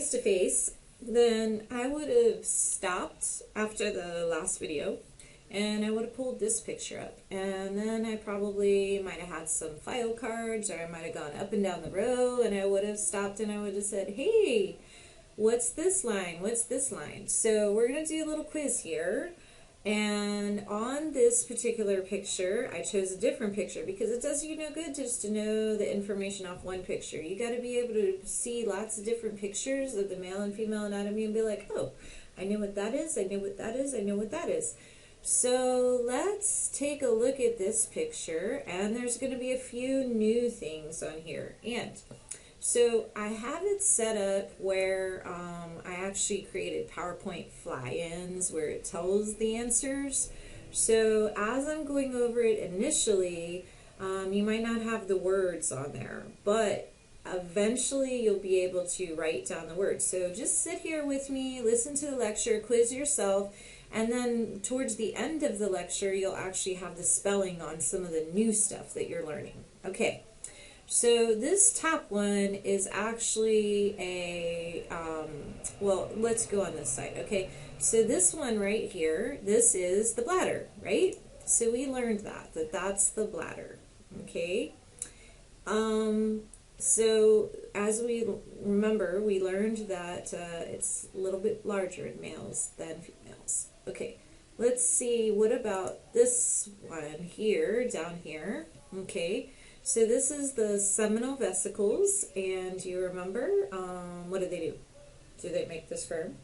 face-to-face, then I would have stopped after the last video and I would have pulled this picture up, and then I probably might have had some file cards, or I might have gone up and down the row, and I would have stopped and I would have said, hey, what's this line? What's this line? So we're going to do a little quiz here. And on this particular picture, I chose a different picture because it does you no good just to know the information off one picture. You got to be able to see lots of different pictures of the male and female anatomy and be like, oh, I know what that is, I know what that is, I know what that is. So let's take a look at this picture, and there's going to be a few new things on here. And so I have it set up where I actually created PowerPoint fly-ins where it tells the answers. So as I'm going over it initially, you might not have the words on there, but eventually you'll be able to write down the words. So just sit here with me, listen to the lecture, quiz yourself, and then towards the end of the lecture, you'll actually have the spelling on some of the new stuff that you're learning. Okay. So this top one is actually a, well, let's go on this side, okay? So this one right here, this is the bladder, right? So we learned that that's the bladder, okay? So as we remember, we learned that it's a little bit larger in males than females. Okay, let's see, what about this one here, down here, okay? So this is the seminal vesicles, and you remember, what do? Do they make the sperm?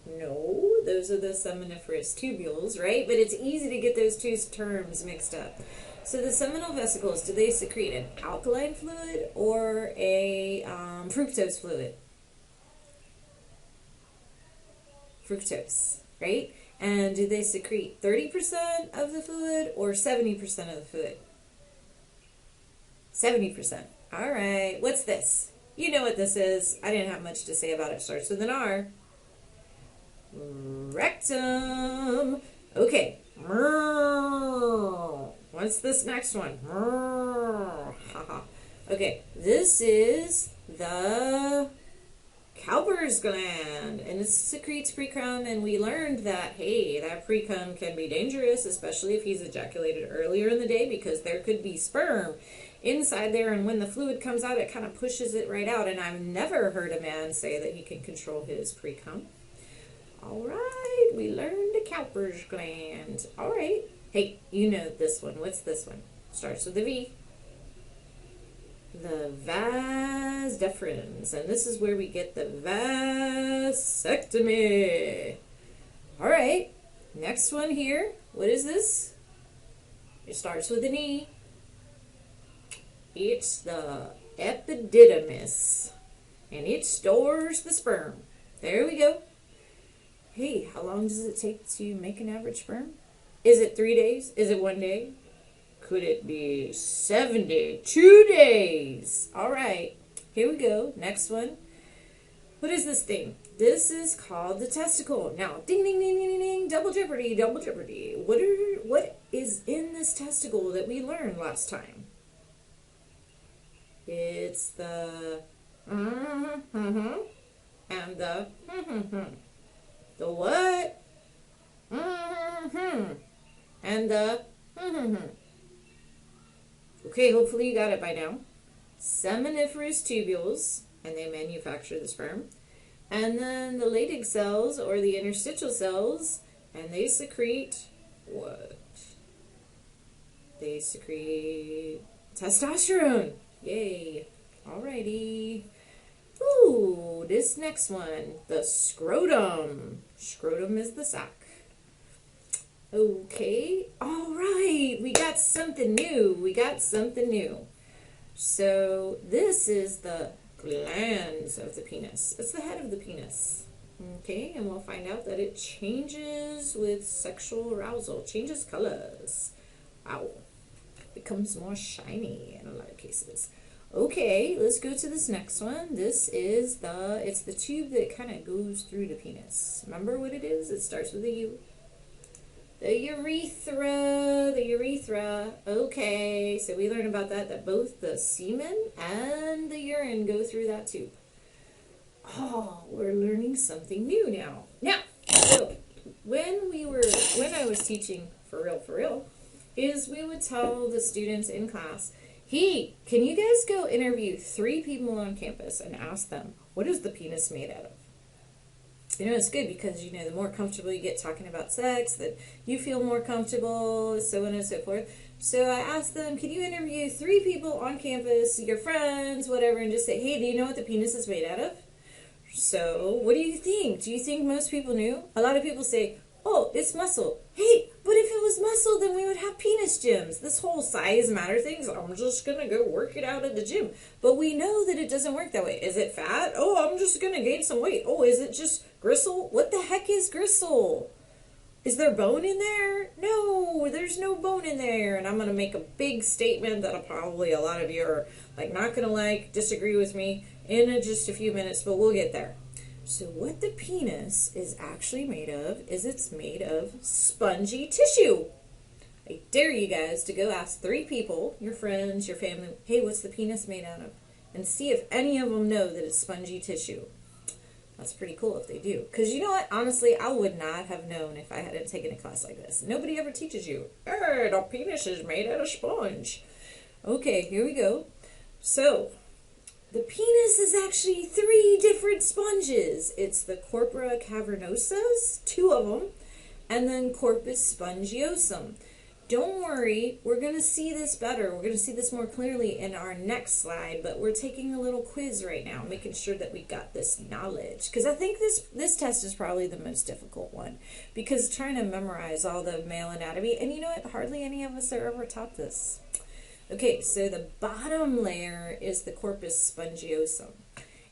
No, those are the seminiferous tubules, right? But it's easy to get those two terms mixed up. So the seminal vesicles, do they secrete an alkaline fluid or a fructose fluid? Fructose, right? And do they secrete 30% of the fluid or 70% of the fluid? 70%. All right. What's this? You know what this is. I didn't have much to say about it. Starts with an R. Rectum. Okay. What's this next one? Okay. This is the Cowper's gland, and it secretes precum, and we learned that, hey, that precum can be dangerous, especially if he's ejaculated earlier in the day, because there could be sperm inside there, and when the fluid comes out, it kind of pushes it right out, and I've never heard a man say that he can control his precum. All right, we learned the Cowper's gland. All right. Hey, you know this one. What's this one? Starts with a V. The vas deferens, and this is where we get the vasectomy. All right, next one here. What is this? It starts with an E. It's the epididymis, and it stores the sperm. There we go. Hey, how long does it take to make an average sperm? Is it 3 days? Is it 1 day? Could it be 72 days? All right, here we go. Next one. What is this thing? This is called the testicle. Now, ding, ding, ding, ding, ding, double jeopardy, double jeopardy. What is in this testicle that we learned last time? It's the and the the what? And the Okay, hopefully you got it by now. Seminiferous tubules, and they manufacture the sperm. And then the Leydig cells, or the interstitial cells, and they secrete what? They secrete testosterone. Yay. Alrighty. Ooh, this next one, the scrotum. Scrotum is the sac. Okay, all right, we got something new. We got something new. So this is the glands of the penis. It's the head of the penis. Okay, and we'll find out that it changes with sexual arousal, changes colors. Wow, becomes more shiny in a lot of cases. Okay, let's go to this next one. This is it's the tube that kind of goes through the penis. Remember what it is? It starts with a U. The urethra. Okay, so we learned about that both the semen and the urine go through that tube. Oh, we're learning something new now. Now, so when I was teaching for real, is we would tell the students in class, hey, can you guys go interview 3 people on campus and ask them, what is the penis made out of? You know, it's good because, you know, the more comfortable you get talking about sex, that you feel more comfortable, so on and so forth. So I asked them, can you interview 3 people on campus, your friends, whatever, and just say, hey, do you know what the penis is made out of? So, what do you think? Do you think most people knew? A lot of people say, oh, it's muscle. Hey, but if it was muscle, then we would have penis gyms. This whole size matter thing, so I'm just going to go work it out at the gym. But we know that it doesn't work that way. Is it fat? Oh, I'm just going to gain some weight. Oh, is it just gristle? What the heck is gristle? Is there bone in there? No, there's no bone in there. And I'm going to make a big statement that probably a lot of you are not going to disagree with me in just a few minutes, but we'll get there. So what the penis is actually made of is it's made of spongy tissue. I dare you guys to go ask 3 people, your friends, your family, hey, what's the penis made out of? And see if any of them know that it's spongy tissue. That's pretty cool if they do. Because you know what? Honestly, I would not have known if I hadn't taken a class like this. Nobody ever teaches you, hey, the penis is made out of sponge. Okay, here we go. So, the penis is actually 3 different sponges. It's the corpora cavernosus, 2 of them, and then corpus spongiosum. Don't worry, we're going to see this better. We're going to see this more clearly in our next slide, but we're taking a little quiz right now, making sure that we got this knowledge. Because I think this test is probably the most difficult one, because trying to memorize all the male anatomy, and you know what, hardly any of us are ever taught this. Okay, so the bottom layer is the corpus spongiosum.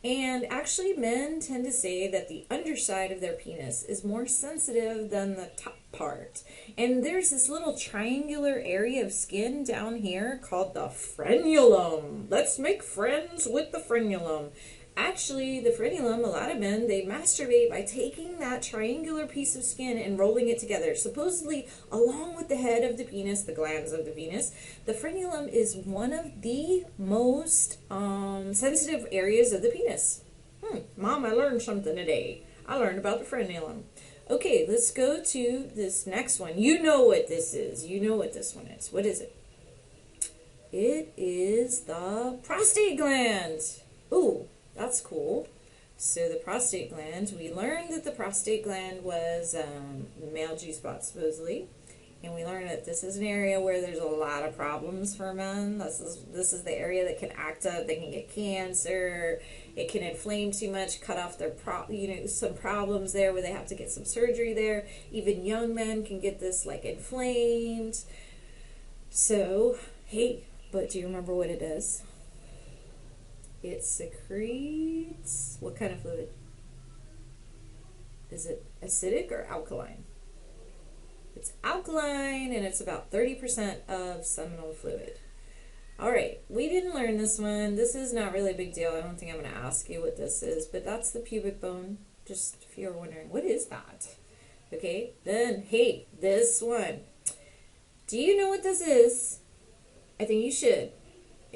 And actually, men tend to say that the underside of their penis is more sensitive than the top part. And there's this little triangular area of skin down here called the frenulum. Let's make friends with the frenulum. Actually, the frenulum, a lot of men, they masturbate by taking that triangular piece of skin and rolling it together. Supposedly, along with the head of the penis, the glands of the penis, the frenulum is one of the most sensitive areas of the penis. Mom, I learned something today. I learned about the frenulum. Okay, let's go to this next one. You know what this is. You know what this one is. What is it? It is the prostate gland. Ooh. That's cool. So the prostate gland, we learned that the prostate gland was the male G-spot supposedly. And we learned that this is an area where there's a lot of problems for men. This is the area that can act up. They can get cancer. It can inflame too much, cut off their some problems there where they have to get some surgery there. Even young men can get this inflamed. So, hey, but do you remember what it does? It secretes, what kind of fluid? Is it acidic or alkaline? It's alkaline, and it's about 30% of seminal fluid. All right, we didn't learn this one. This is not really a big deal. I don't think I'm going to ask you what this is, but that's the pubic bone, just if you're wondering, what is that? Okay, then, hey, this one. Do you know what this is? I think you should.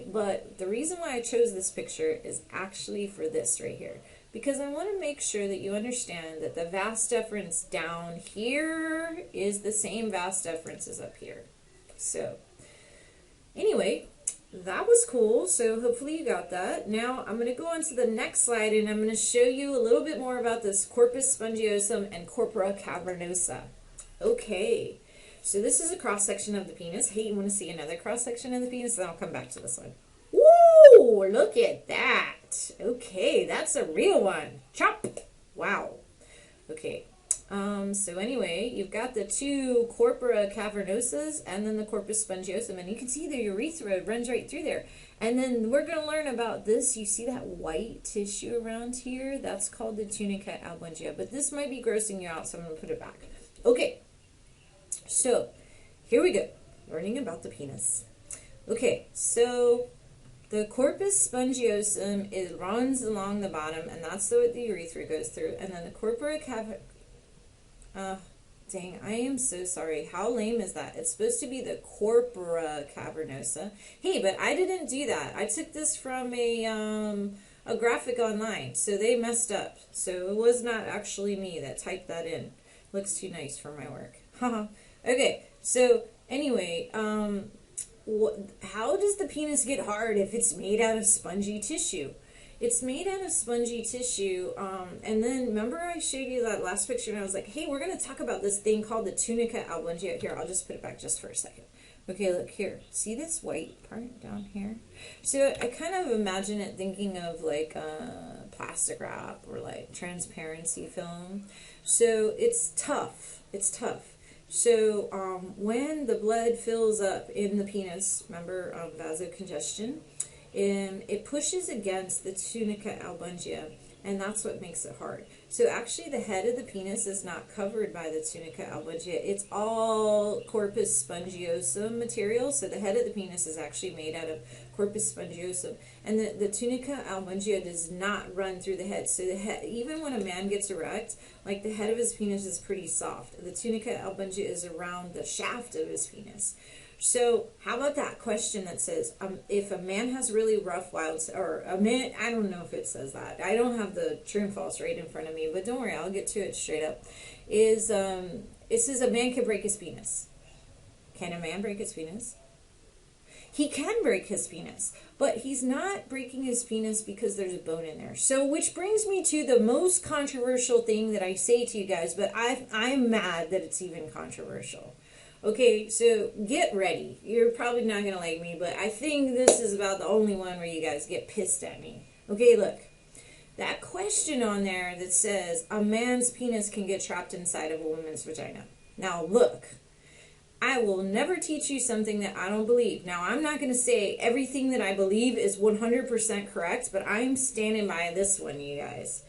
But the reason why I chose this picture is actually for this right here. Because I want to make sure that you understand that the vas deferens down here is the same vas deferens as up here. So, anyway, that was cool. So hopefully you got that. Now I'm going to go on to the next slide and I'm going to show you a little bit more about this corpus spongiosum and corpora cavernosa. Okay. So this is a cross-section of the penis. Hey, you want to see another cross-section of the penis? Then I'll come back to this one. Woo! Look at that. Okay, that's a real one. Chop! Wow. Okay. So anyway, you've got the 2 corpora cavernosas and then the corpus spongiosum. And you can see the urethra runs right through there. And then we're going to learn about this. You see that white tissue around here? That's called the tunica albuginea. But this might be grossing you out, so I'm going to put it back. Okay. So, here we go, learning about the penis. Okay, so the corpus spongiosum runs along the bottom, and that's what the urethra goes through. And then the corpora dang, I am so sorry. How lame is that? It's supposed to be the corpora cavernosa. Hey, but I didn't do that. I took this from a a graphic online, so they messed up. So it was not actually me that typed that in. Looks too nice for my work. Okay, so anyway, how does the penis get hard if it's made out of spongy tissue? It's made out of spongy tissue, and then remember I showed you that last picture and I was like, hey, we're going to talk about this thing called the tunica albuginea. Here, I'll just put it back just for a second. Okay, look here. See this white part down here? So I kind of imagine it thinking of like plastic wrap or like transparency film. So it's tough. It's tough. So when the blood fills up in the penis, remember vasocongestion, it pushes against the tunica albuginea, and that's what makes it hard. So actually the head of the penis is not covered by the tunica albuginea. It's all corpus spongiosum material. So the head of the penis is actually made out of corpus spongiosum. And the tunica albuginea does not run through the head. So the head, even when a man gets erect, like the head of his penis is pretty soft. The tunica albuginea is around the shaft of his penis. So how about that question that says, if a man has really rough or a man, I don't know if it says that. I don't have the true and false right in front of me, but don't worry, I'll get to it straight up. It says a man can break his penis. Can a man break his penis? He can break his penis, but he's not breaking his penis because there's a bone in there. So, which brings me to the most controversial thing that I say to you guys, but I'm mad that it's even controversial. Okay, so get ready. You're probably not going to like me, but I think this is about the only one where you guys get pissed at me. Okay, look. That question on there that says a man's penis can get trapped inside of a woman's vagina. Now, look. I will never teach you something that I don't believe. Now, I'm not going to say everything that I believe is 100% correct, but I'm standing by this one, you guys.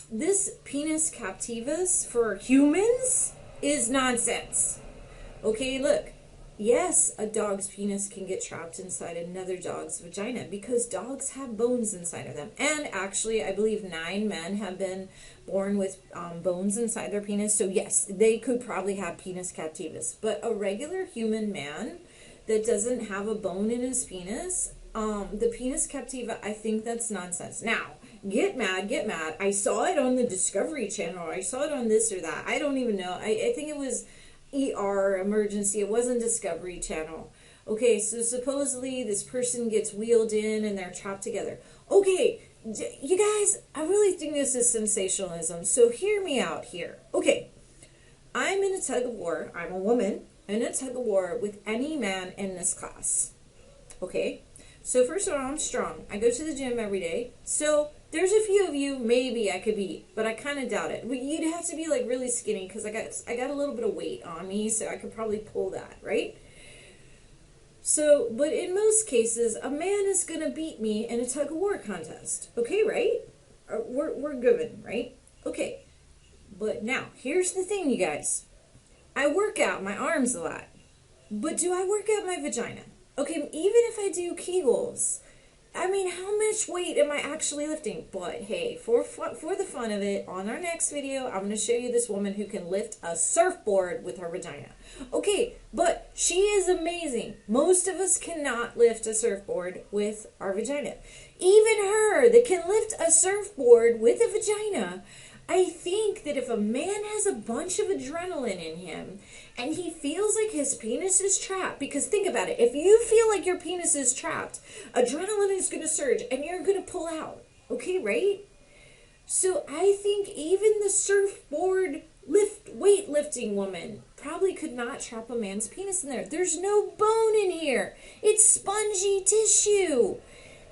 This penis captivus for humans is nonsense. Okay, look, yes, a dog's penis can get trapped inside another dog's vagina because dogs have bones inside of them. And actually, I believe 9 men have been born with bones inside their penis. So yes, they could probably have penis captivus. But a regular human man that doesn't have a bone in his penis, the penis captiva, I think that's nonsense. Now, get mad. I saw it on the Discovery Channel. I saw it on this or that. I don't even know. I think it was ER emergency. It wasn't Discovery Channel. Okay, so supposedly this person gets wheeled in and they're trapped together. Okay, you guys, I really think this is sensationalism. So hear me out here. Okay, I'm in a tug of war. I'm a woman in a tug of war with any man in this class. Okay, so first of all, I'm strong. I go to the gym every day. So there's a few of you maybe I could beat, but I kind of doubt it. You'd have to be like really skinny because I got a little bit of weight on me, so I could probably pull that, right? So, but in most cases, a man is going to beat me in a tug of war contest. Okay, right? We're good, right? Okay. But now, here's the thing, you guys. I work out my arms a lot. But do I work out my vagina? Okay, even if I do Kegels, I mean, how much weight am I actually lifting? But hey, for the fun of it, on our next video, I'm going to show you this woman who can lift a surfboard with her vagina. Okay, but she is amazing. Most of us cannot lift a surfboard with our vagina. Even her that can lift a surfboard with a vagina. I think that if a man has a bunch of adrenaline in him and he feels like his penis is trapped, because think about it, if you feel like your penis is trapped, adrenaline is going to surge and you're going to pull out. Okay, right? So I think even the surfboard weightlifting woman probably could not trap a man's penis in there. There's no bone in here. It's spongy tissue.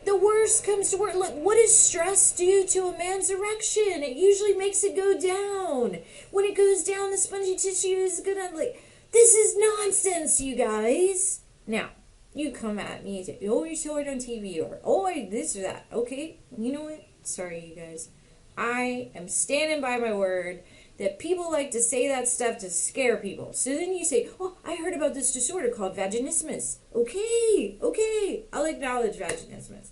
The worst comes to worst. Look, what does stress do to a man's erection? It usually makes it go down. When it goes down, the spongy tissue is gonna, like, this is nonsense, you guys. Now, you come at me and say, oh, you saw it on TV, or, oh, this or that. Okay, you know what? Sorry, you guys. I am standing by my word that people like to say that stuff to scare people. So then you say, oh, I heard about this disorder called vaginismus. Okay, I'll acknowledge vaginismus.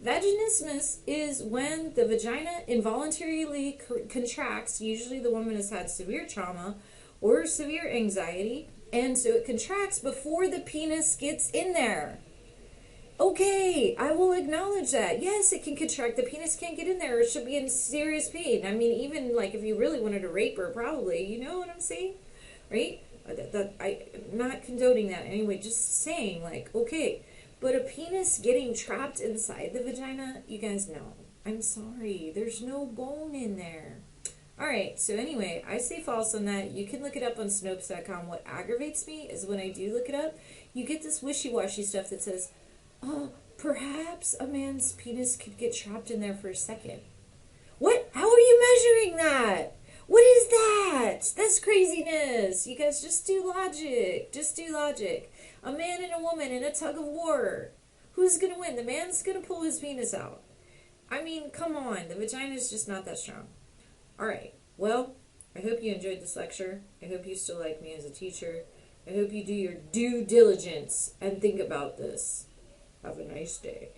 Vaginismus is when the vagina involuntarily contracts. Usually the woman has had severe trauma or severe anxiety, and so it contracts before the penis gets in there. Okay, I will acknowledge that. Yes, it can contract. The penis can't get in there. It should be in serious pain. I mean, even like if you really wanted to rape her, probably. You know what I'm saying? Right? I'm not condoning that anyway. Just saying, like, okay. But a penis getting trapped inside the vagina, you guys know. I'm sorry. There's no bone in there. Alright, so anyway, I say false on that. You can look it up on Snopes.com. What aggravates me is when I do look it up, you get this wishy-washy stuff that says, oh, perhaps a man's penis could get trapped in there for a second. What? How are you measuring that? What is that? That's craziness. You guys just do logic. Just do logic. A man and a woman in a tug of war. Who's going to win? The man's going to pull his penis out. I mean, come on. The vagina is just not that strong. Alright, well, I hope you enjoyed this lecture. I hope you still like me as a teacher. I hope you do your due diligence and think about this. Have a nice day.